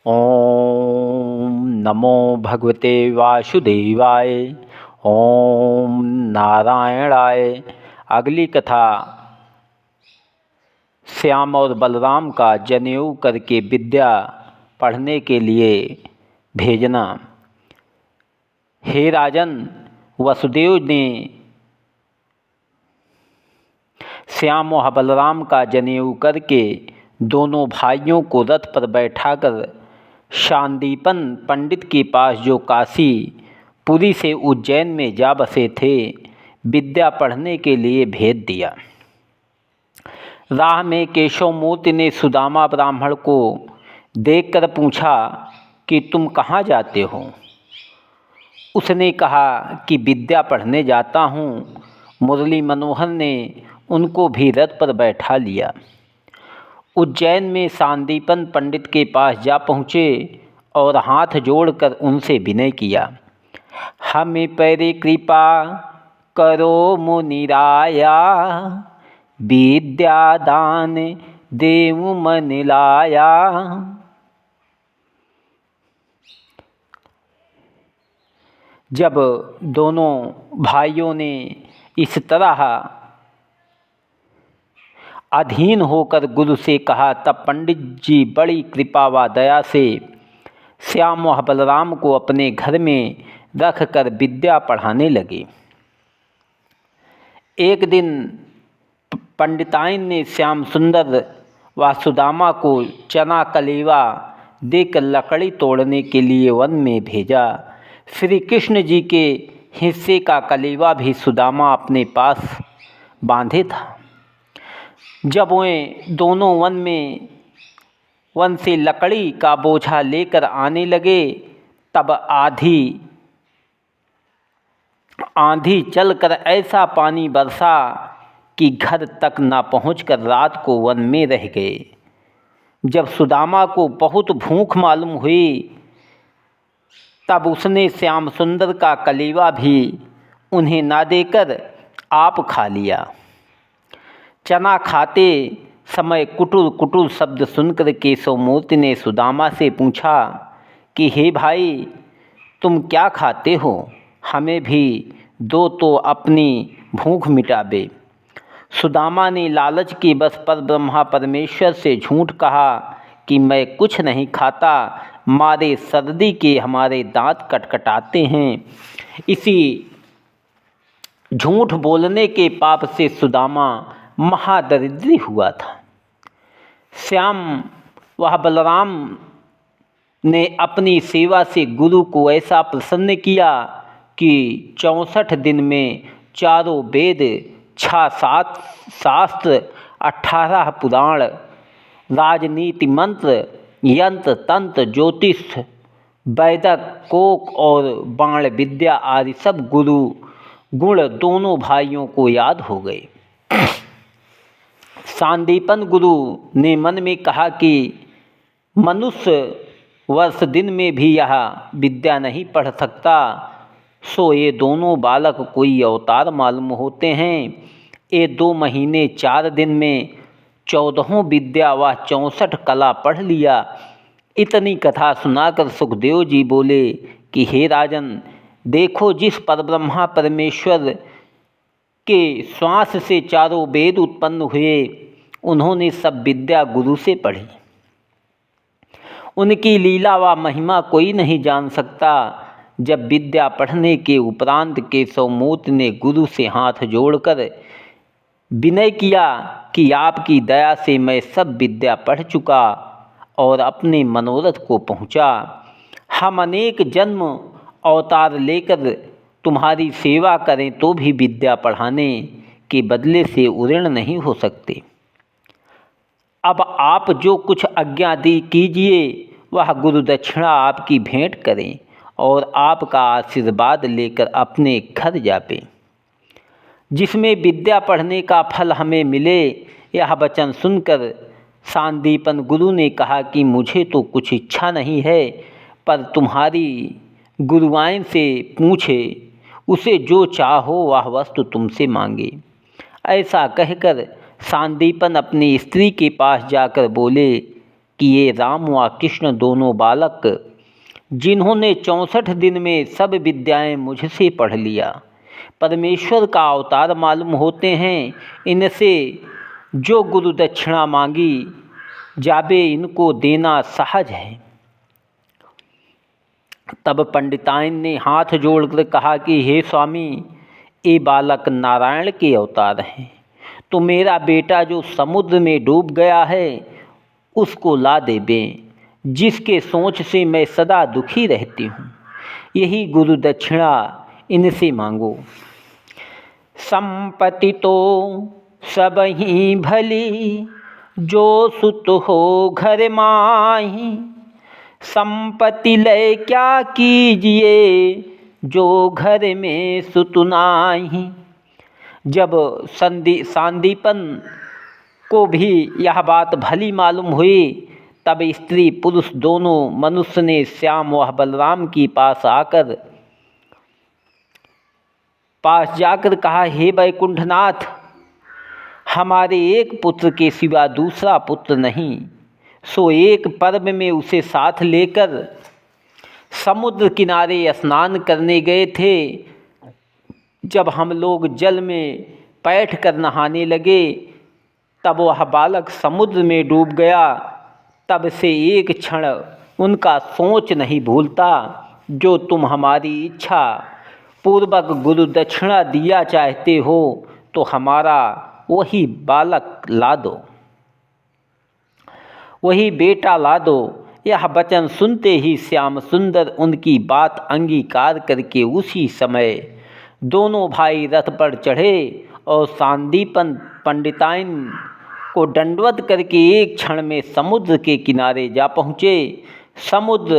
ओम नमो भगवते वासुदेवाय। ओम नारायणाय। अगली कथा श्याम और बलराम का जनेऊ करके विद्या पढ़ने के लिए भेजना। हे राजन, वसुदेव ने श्याम और बलराम का जनेऊ करके दोनों भाइयों को रथ पर बैठाकर शांदीपन पंडित के पास, जो काशी पुरी से उज्जैन में जा बसे थे, विद्या पढ़ने के लिए भेज दिया। राह में केशव मूर्ति ने सुदामा ब्राह्मण को देखकर पूछा कि तुम कहाँ जाते हो। उसने कहा कि विद्या पढ़ने जाता हूँ। मुरली मनोहर ने उनको भी रथ पर बैठा लिया। उज्जैन में शांदीपन पंडित के पास जा पहुँचे और हाथ जोड़कर उनसे विनय किया, हमें पैरे कृपा करो मुनिराया, विद्या दान देव मन लाया। जब दोनों भाइयों ने इस तरह अधीन होकर गुरु से कहा, तब पंडित जी बड़ी कृपा व दया से श्याम व बलराम को अपने घर में रखकर विद्या पढ़ाने लगे। एक दिन पंडिताइन ने श्याम सुंदर व सुदामा को चना कलेवा देकर लकड़ी तोड़ने के लिए वन में भेजा। श्री कृष्ण जी के हिस्से का कलेवा भी सुदामा अपने पास बांधे था। जब वे दोनों वन से लकड़ी का बोझा लेकर आने लगे, तब आंधी चलकर ऐसा पानी बरसा कि घर तक न पहुंचकर रात को वन में रह गए। जब सुदामा को बहुत भूख मालूम हुई, तब उसने श्याम सुंदर का कलेवा भी उन्हें ना देकर आप खा लिया। चना खाते समय कुटुर कुटुर शब्द सुनकर केशव मूर्ति ने सुदामा से पूछा कि हे भाई, तुम क्या खाते हो, हमें भी दो तो अपनी भूख मिटाबे। सुदामा ने लालच के बस पर ब्रह्मा परमेश्वर से झूठ कहा कि मैं कुछ नहीं खाता, मारे सर्दी के हमारे दांत कटकटाते हैं। इसी झूठ बोलने के पाप से सुदामा महादरिद्री हुआ था। श्याम व बलराम ने अपनी सेवा से गुरु को ऐसा प्रसन्न किया कि 64 दिन में चारों वेद, 6 शास्त्र, 18 पुराण, राजनीति मंत्र, यंत्र तंत्र, ज्योतिष, वैदिक, कोक और बाण विद्या आदि सब गुरु गुण दोनों भाइयों को याद हो गए। शांदीपन गुरु ने मन में कहा कि मनुष्य वर्ष दिन में भी यह विद्या नहीं पढ़ सकता, सो ये दोनों बालक कोई अवतार मालूम होते हैं। ये 2 महीने 4 दिन में 14 विद्या व 64 कला पढ़ लिया। इतनी कथा सुनाकर सुखदेव जी बोले कि हे राजन, देखो जिस परब्रह्मा परमेश्वर के श्वास से चारों वेद उत्पन्न हुए, उन्होंने सब विद्या गुरु से पढ़ी। उनकी लीला व महिमा कोई नहीं जान सकता। जब विद्या पढ़ने के उपरांत केशव मूर्ति ने गुरु से हाथ जोड़कर विनय किया कि आपकी दया से मैं सब विद्या पढ़ चुका और अपने मनोरथ को पहुँचा। हम अनेक जन्म अवतार लेकर तुम्हारी सेवा करें तो भी विद्या पढ़ाने के बदले से उऋण नहीं हो सकते। अब आप जो कुछ आज्ञा दी कीजिए, वह गुरु दक्षिणा आपकी भेंट करें और आपका आशीर्वाद लेकर अपने घर जापें। जिसमें विद्या पढ़ने का फल हमें मिले, यह वचन सुनकर शांदीपन गुरु ने कहा कि मुझे तो कुछ इच्छा नहीं है, पर तुम्हारी गुरुआइन से पूछे, उसे जो चाहो वह वस्तु तुमसे मांगे। ऐसा कहकर शांदीपन अपनी स्त्री के पास जाकर बोले कि ये राम व कृष्ण दोनों बालक, जिन्होंने 64 दिन में सब विद्याएं मुझसे पढ़ लिया, परमेश्वर का अवतार मालूम होते हैं। इनसे जो गुरु दक्षिणा मांगी जाबे, इनको देना सहज है। तब पंडिताइन ने हाथ जोड़कर कहा कि हे स्वामी, ये बालक नारायण के अवतार हैं, तो मेरा बेटा जो समुद्र में डूब गया है उसको ला देवें, जिसके सोच से मैं सदा दुखी रहती हूँ। यही गुरु दक्षिणा इनसे मांगो। संपत्ति तो सब ही भली, जो सुत हो घर माही, संपत्ति लय क्या कीजिए, जो घर में सुत नाही। जब सांदीपन को भी यह बात भली मालूम हुई, तब स्त्री पुरुष दोनों मनुष्य ने श्याम व बलराम की पास जाकर कहा, हे वैकुंठनाथ, हमारे एक पुत्र के सिवा दूसरा पुत्र नहीं, सो एक पर्व में उसे साथ लेकर समुद्र किनारे स्नान करने गए थे। जब हम लोग जल में बैठ कर नहाने लगे, तब वह बालक समुद्र में डूब गया। तब से एक क्षण उनका सोच नहीं भूलता। जो तुम हमारी इच्छा पूर्वक गुरु दक्षिणा दिया चाहते हो, तो हमारा वही बालक ला दो, वही बेटा ला दो। यह वचन सुनते ही श्याम सुंदर उनकी बात अंगीकार करके उसी समय दोनों भाई रथ पर चढ़े और सांदीपन पंडिताइन को दंडवत करके एक क्षण में समुद्र के किनारे जा पहुँचे। समुद्र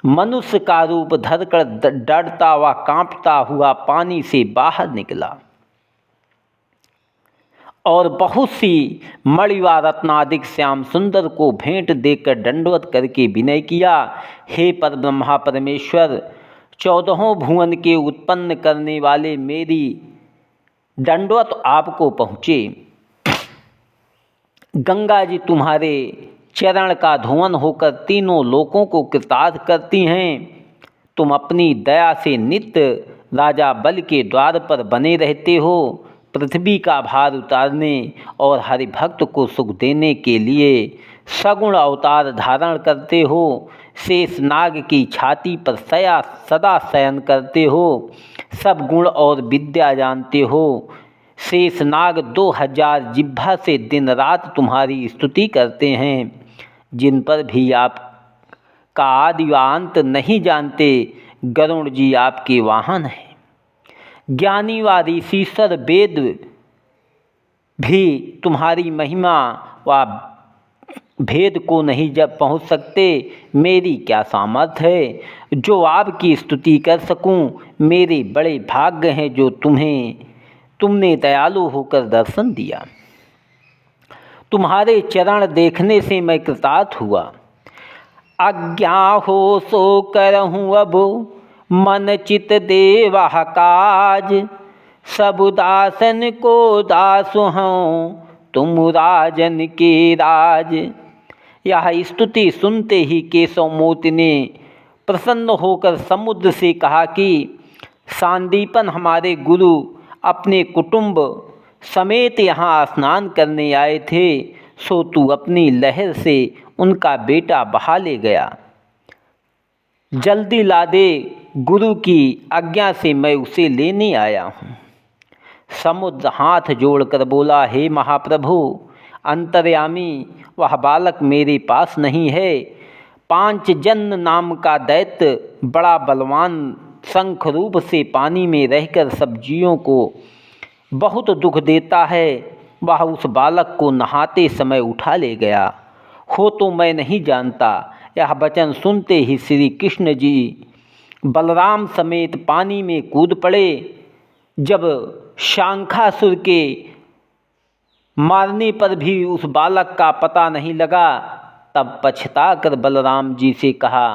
मनुष्य का रूप धरकर डरता व कांपता हुआ पानी से बाहर निकला और बहुत सी मणि व रत्नादिक श्याम सुंदर को भेंट देकर दंडवत करके विनय किया। हे परब्रह्मा परमेश्वर, 14 भुवन के उत्पन्न करने वाले मेरी दंडवत आपको पहुँचे। गंगा जी तुम्हारे चरण का धुवन होकर तीनों लोकों को कृतार्थ करती हैं। तुम अपनी दया से नित्य राजा बल के द्वार पर बने रहते हो। पृथ्वी का भार उतारने और हरिभक्त को सुख देने के लिए सगुण अवतार धारण करते हो। शेष नाग की छाती पर सदा शयन करते हो। सब गुण और विद्या जानते हो। शेष नाग 2000 जिह्वा से दिन रात तुम्हारी स्तुति करते हैं, जिन पर भी आप का आदि व अंत नहीं जानते। गरुण जी आपके वाहन हैं। ज्ञानी व ऋषिश्वर वेद भी तुम्हारी महिमा व भेद को नहीं जब पहुँच सकते। मेरी क्या सामर्थ्य है जो आपकी स्तुति कर सकूं। मेरे बड़े भाग्य हैं जो तुमने दयालु होकर दर्शन दिया। तुम्हारे चरण देखने से मैं कृतार्थ हुआ। आज्ञा हो सो करहूँ अब मन चित देवह काज। सब दासन को दास हूँ तुम राजन के राज। यह स्तुति सुनते ही केशव मूर्ति ने प्रसन्न होकर समुद्र से कहा कि सांदीपन हमारे गुरु अपने कुटुंब समेत यहाँ स्नान करने आए थे, सो तू अपनी लहर से उनका बेटा बहा ले गया। जल्दी ला दे, गुरु की आज्ञा से मैं उसे लेने आया हूँ। समुद्र हाथ जोड़कर बोला, हे महाप्रभु अंतर्यामी, वह बालक मेरे पास नहीं है। पांचजन नाम का दैत्य बड़ा बलवान शंख रूप से पानी में रहकर सब्जियों को बहुत दुख देता है। वह उस बालक को नहाते समय उठा ले गया हो तो मैं नहीं जानता। यह वचन सुनते ही श्री कृष्ण जी बलराम समेत पानी में कूद पड़े। जब शांखासुर के मारने पर भी उस बालक का पता नहीं लगा, तब पछताकर बलराम जी से कहा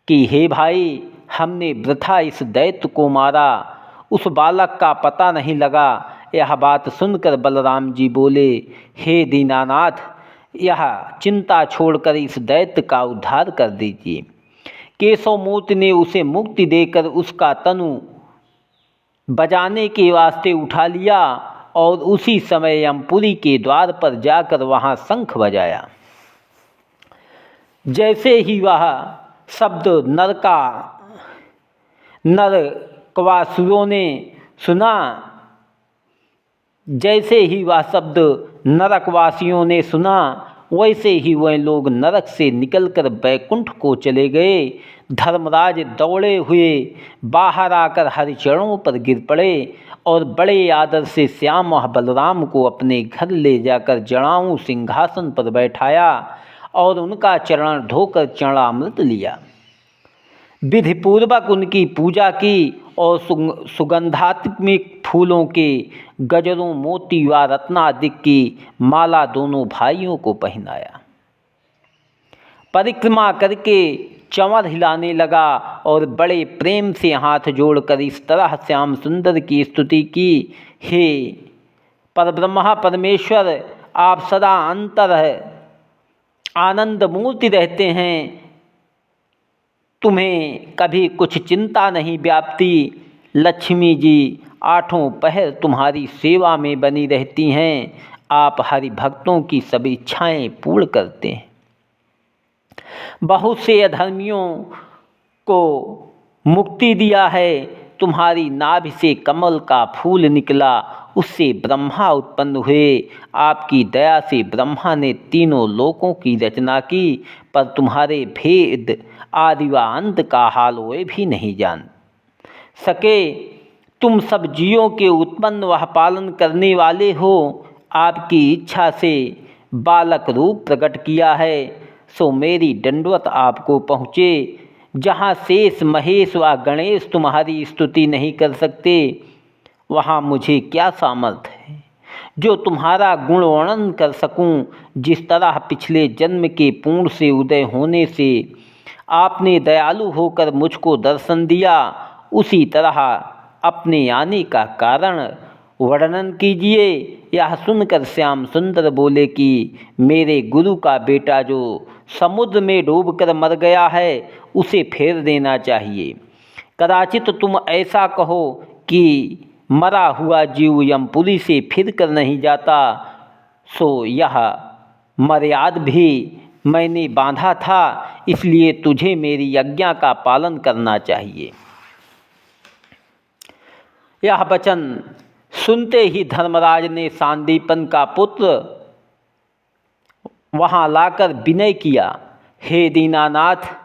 कि हे भाई, हमने वृथा इस दैत्य को मारा, उस बालक का पता नहीं लगा। यह बात सुनकर बलराम जी बोले, हे दीनानाथ, यह चिंता छोड़कर इस दैत्य का उद्धार कर दीजिए। केशवमूर्ति ने उसे मुक्ति देकर उसका तनु बजाने के वास्ते उठा लिया और उसी समय यमपुरी के द्वार पर जाकर वहाँ शंख बजाया। जैसे ही वह शब्द नरकवासियों ने सुना, जैसे ही वह शब्द नरकवासियों ने सुना, वैसे ही वह लोग नरक से निकलकर बैकुंठ को चले गए। धर्मराज दौड़े हुए बाहर आकर हरिचरणों पर गिर पड़े और बड़े आदर से श्याम और बलराम को अपने घर ले जाकर जड़ाऊ सिंहासन पर बैठाया और उनका चरण धोकर चरणामृत लिया। विधिपूर्वक उनकी पूजा की और सुगंधात्मक फूलों के गजरों, मोती व रत्नादिक की माला दोनों भाइयों को पहनाया। परिक्रमा करके चंवर हिलाने लगा और बड़े प्रेम से हाथ जोड़कर इस तरह श्याम सुंदर की स्तुति की, हे परब्रह्मा परमेश्वर, आप सदा अंतर आनंद मूर्ति रहते हैं, तुम्हें कभी कुछ चिंता नहीं व्याप्ति। लक्ष्मी जी आठों पहर तुम्हारी सेवा में बनी रहती हैं, आप हरि भक्तों की सभी इच्छाएं पूर्ण करते हैं। बहुत से अधर्मियों को मुक्ति दिया है, तुम्हारी नाभि से कमल का फूल निकला, उससे ब्रह्मा उत्पन्न हुए। आपकी दया से ब्रह्मा ने तीनों लोकों की रचना की, पर तुम्हारे भेद आदि व अंत का हाल वे भी नहीं जान सके। तुम सब जीवों के उत्पन्न व पालन करने वाले हो, आपकी इच्छा से बालक रूप प्रकट किया है, सो मेरी दंडवत आपको पहुँचे। जहाँ शेष महेश व गणेश तुम्हारी स्तुति नहीं कर सकते, वहाँ मुझे क्या सामर्थ्य है जो तुम्हारा गुण वर्णन कर सकूं। जिस तरह पिछले जन्म के पूर्ण से उदय होने से आपने दयालु होकर मुझको दर्शन दिया, उसी तरह अपने आने का कारण वर्णन कीजिए। यह सुनकर श्याम सुंदर बोले कि मेरे गुरु का बेटा जो समुद्र में डूबकर मर गया है, उसे फेर देना चाहिए। कदाचित तुम ऐसा कहो कि मरा हुआ जीव यमपुरी से फिर कर नहीं जाता, सो यह मर्याद भी मैंने बांधा था, इसलिए तुझे मेरी आज्ञा का पालन करना चाहिए। यह वचन सुनते ही धर्मराज ने सांदीपन का पुत्र वहाँ लाकर विनय किया, हे दीनानाथ,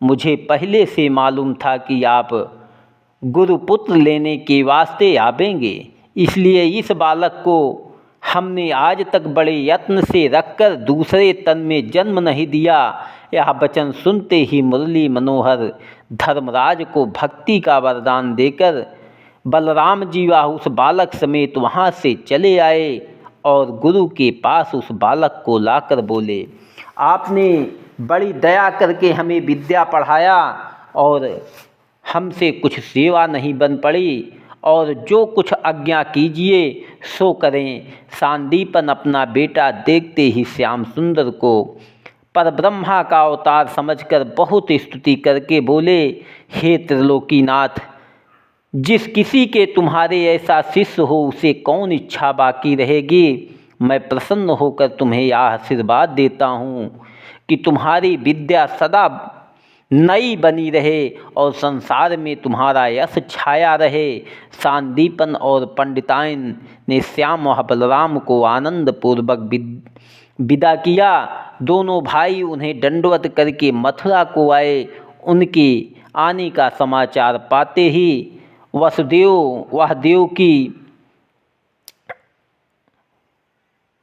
मुझे पहले से मालूम था कि आप गुरुपुत्र लेने के वास्ते आवेंगे, इसलिए इस बालक को हमने आज तक बड़े यत्न से रखकर दूसरे तन में जन्म नहीं दिया। यह वचन सुनते ही मुरली मनोहर धर्मराज को भक्ति का वरदान देकर बलराम जी व उस बालक समेत वहाँ से चले आए और गुरु के पास उस बालक को लाकर बोले, आपने बड़ी दया करके हमें विद्या पढ़ाया और हमसे कुछ सेवा नहीं बन पड़ी, और जो कुछ आज्ञा कीजिए सो करें। सांदीपन अपना बेटा देखते ही श्याम सुंदर को परब्रह्मा का अवतार समझकर बहुत स्तुति करके बोले, हे त्रिलोकीनाथ, जिस किसी के तुम्हारे ऐसा शिष्य हो उसे कौन इच्छा बाकी रहेगी। मैं प्रसन्न होकर तुम्हें यह आशीर्वाद देता हूँ कि तुम्हारी विद्या सदा नई बनी रहे और संसार में तुम्हारा यश छाया रहे। सांदीपन और पंडिताइन ने श्याम और बलराम को आनंद पूर्वक विदा किया। दोनों भाई उन्हें दंडवत करके मथुरा को आए। उनके आने का समाचार पाते ही वसुदेव की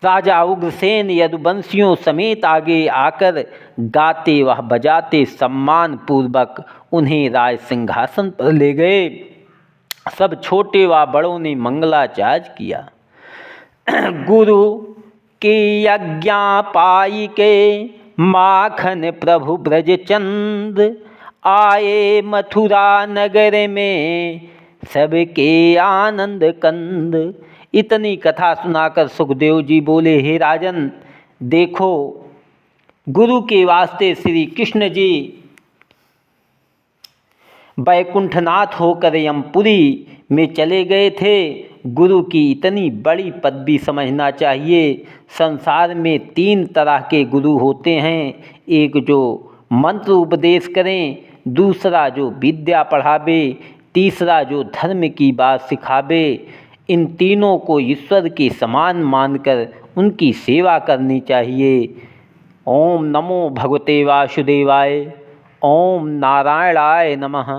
राजा उग्रसेन यदुवंशियों समेत आगे आकर गाते व बजाते सम्मान पूर्वक उन्हें राज सिंहासन पर ले गए। सब छोटे व बड़ों ने मंगलाचार्य किया। गुरु की आज्ञा पाई के माखन प्रभु ब्रजचंद आए मथुरा नगर में सबके आनंद कंद। इतनी कथा सुनाकर सुखदेव जी बोले, हे राजन, देखो, गुरु के वास्ते श्री कृष्ण जी वैकुंठनाथ होकर यमपुरी में चले गए थे। गुरु की इतनी बड़ी पदवी समझना चाहिए। संसार में 3 तरह के गुरु होते हैं, एक जो मंत्र उपदेश करें, दूसरा जो विद्या पढ़ावे, तीसरा जो धर्म की बात सिखावे। इन तीनों को ईश्वर के समान मानकर उनकी सेवा करनी चाहिए। ओम नमो भगवते वासुदेवाय। ओम नारायणाय नमः।